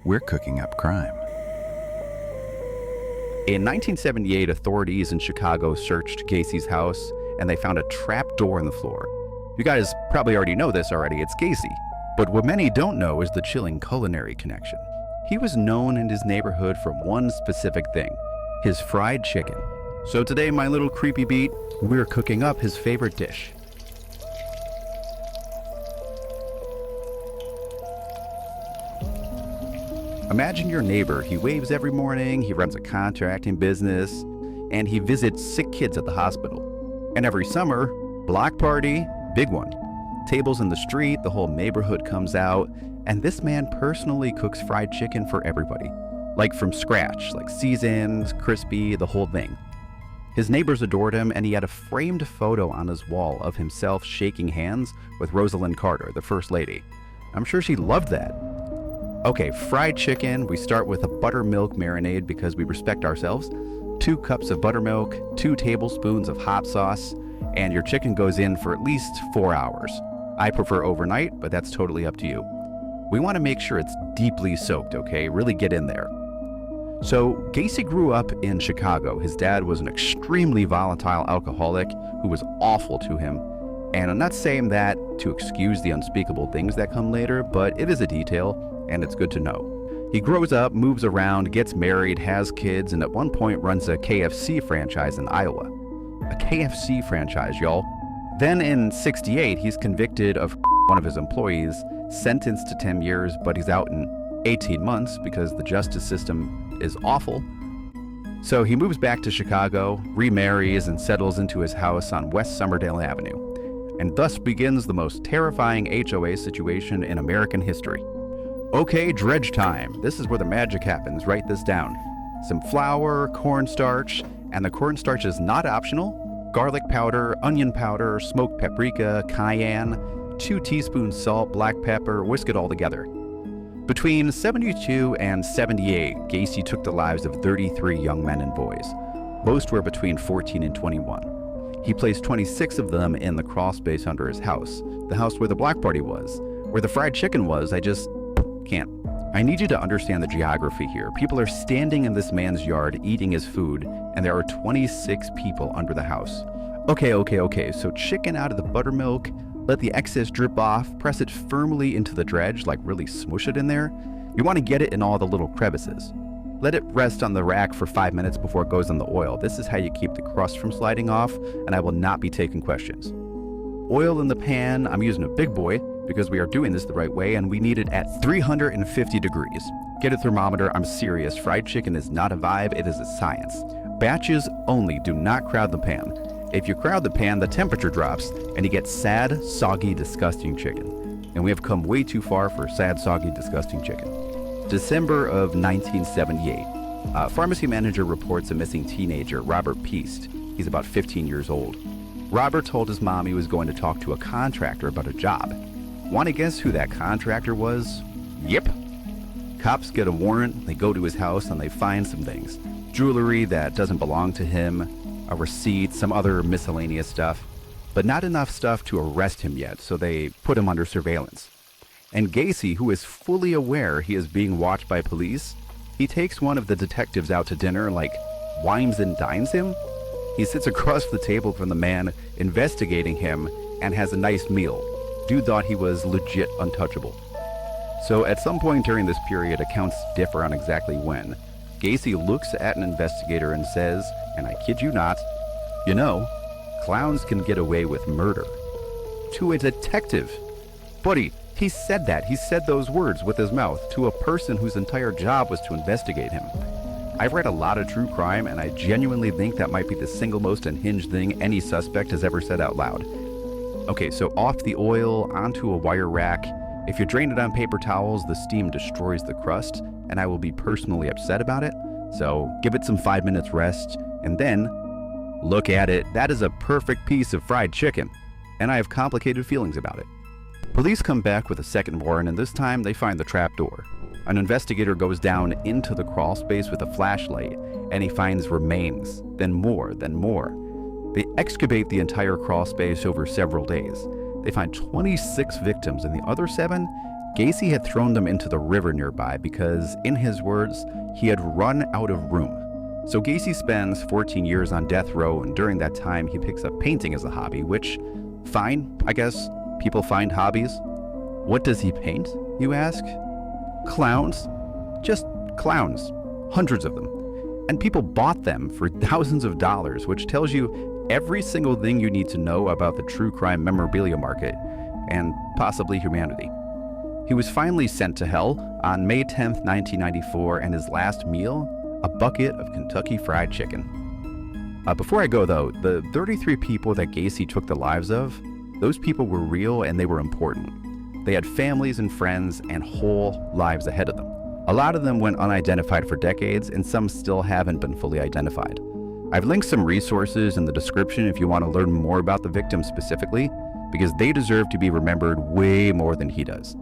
we're cooking up crime. In 1978, authorities in Chicago searched Gacy's house and they found a trap door in the floor. You guys probably already know this already, it's Gacy. But what many don't know is the chilling culinary connection. He was known in his neighborhood for one specific thing, his fried chicken. So today, my little creepy beat, we're cooking up his favorite dish. Imagine your neighbor. He waves every morning, he runs a contracting business, and he visits sick kids at the hospital. And every summer, block party, big one. Tables in the street, the whole neighborhood comes out, and this man personally cooks fried chicken for everybody. Like from scratch, like seasoned, crispy, the whole thing. His neighbors adored him, and he had a framed photo on his wall of himself shaking hands with Rosalind Carter, the First Lady. I'm sure she loved that. Okay, fried chicken, we start with a buttermilk marinade because we respect ourselves. 2 cups of buttermilk, 2 tablespoons of hot sauce, and your chicken goes in for at least 4 hours. I prefer overnight, but that's totally up to you. We want to make sure it's deeply soaked, okay? Really get in there. So, Gacy grew up in Chicago. His dad was an extremely volatile alcoholic who was awful to him. And I'm not saying that to excuse the unspeakable things that come later, but it is a detail, and it's good to know. He grows up, moves around, gets married, has kids, and at one point runs a KFC franchise in Iowa. A KFC franchise, y'all. Then in '68, he's convicted of one of his employees, sentenced to 10 years, but he's out in 18 months because the justice system is awful. So he moves back to Chicago, remarries, and settles into his house on West Somerdale Avenue. And thus begins the most terrifying HOA situation in American history. Okay, dredge time. This is where the magic happens. Write this down. Some flour, cornstarch, and the cornstarch is not optional. Garlic powder, onion powder, smoked paprika, cayenne, 2 teaspoons salt, black pepper, whisk it all together. Between 72 and 78, Gacy took the lives of 33 young men and boys. Most were between 14 and 21. He placed 26 of them in the crawl space under his house, the house where the block party was. Where the fried chicken was, I just can't. I need you to understand the geography here. People are standing in this man's yard eating his food, and there are 26 people under the house. Okay, so chicken out of the buttermilk, let the excess drip off, press it firmly into the dredge, like really smoosh it in there. You want to get it in all the little crevices. Let it rest on the rack for 5 minutes before it goes in the oil. This is how you keep the crust from sliding off, and I will not be taking questions. Oil in the pan, I'm using a big boy because we are doing this the right way, and we need it at 350 degrees. Get a thermometer, I'm serious. Fried chicken is not a vibe, it is a science. Batches only, do not crowd the pan. If you crowd the pan, the temperature drops, and you get sad, soggy, disgusting chicken. And we have come way too far for sad, soggy, disgusting chicken. December of 1978. A pharmacy manager reports a missing teenager, Robert Peast. He's about 15 years old. Robert told his mom he was going to talk to a contractor about a job. Want to guess who that contractor was? Yep. Cops get a warrant, they go to his house, and they find some things. Jewelry that doesn't belong to him, a receipt, some other miscellaneous stuff. But not enough stuff to arrest him yet, so they put him under surveillance. And Gacy, who is fully aware he is being watched by police, he takes one of the detectives out to dinner, like wines and dines him. He sits across the table from the man investigating him and has a nice meal. Dude thought he was legit untouchable. So at some point during this period, accounts differ on exactly when, Gacy looks at an investigator and says, and I kid you not, you know, clowns can get away with murder. To a detective. Buddy, he said that. He said those words with his mouth to a person whose entire job was to investigate him. I've read a lot of true crime, and I genuinely think that might be the single most unhinged thing any suspect has ever said out loud. Okay, so off the oil, onto a wire rack. If you drain it on paper towels, the steam destroys the crust, and I will be personally upset about it. So give it some 5 minutes rest, and then look at it. That is a perfect piece of fried chicken, and I have complicated feelings about it. Police come back with a second warrant, and this time they find the trap door. An investigator goes down into the crawl space with a flashlight, and he finds remains, then more, then more. They excavate the entire crawl space over several days. They find 26 victims, and the other 7 Gacy had thrown them into the river nearby because, in his words, he had run out of room. So Gacy spends 14 years on death row, and during that time he picks up painting as a hobby, which, fine, I guess people find hobbies. What does he paint, you ask? Clowns. Just clowns. Hundreds of them. And people bought them for thousands of dollars, which tells you every single thing you need to know about the true crime memorabilia market, and possibly humanity. He was finally sent to hell on May 10th, 1994, and his last meal, a bucket of Kentucky Fried Chicken. Before I go though, the 33 people that Gacy took the lives of, those people were real and they were important. They had families and friends and whole lives ahead of them. A lot of them went unidentified for decades, and some still haven't been fully identified. I've linked some resources in the description if you want to learn more about the victims specifically, because they deserve to be remembered way more than he does.